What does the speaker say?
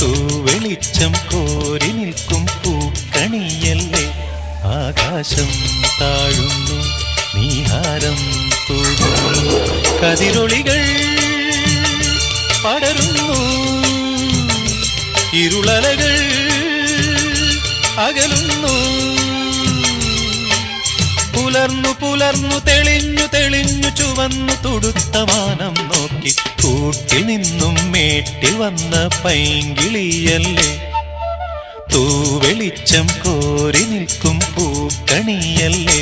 തൂവെളിച്ചം കോരി നിൽക്കും പൂക്കണിയല്ലേ. ആകാശം താഴുന്നു, നീഹാരം തൂകുന്നു, കതിരൊളികൾ പടരുന്നു, ഇരുളലകൾ അകലുന്നു. പുലർന്നു പുലർന്നു തെളിഞ്ഞു തെളിഞ്ഞു ചുവന്നു തുടുത്ത മാനം നോക്കി കൂട്ടിൽ നിന്നും മേട്ടിൽ വന്ന പൈങ്കിളിയല്ലേ. തൂവെളിച്ചം കോരി നിൽക്കും പൂക്കണിയല്ലേ.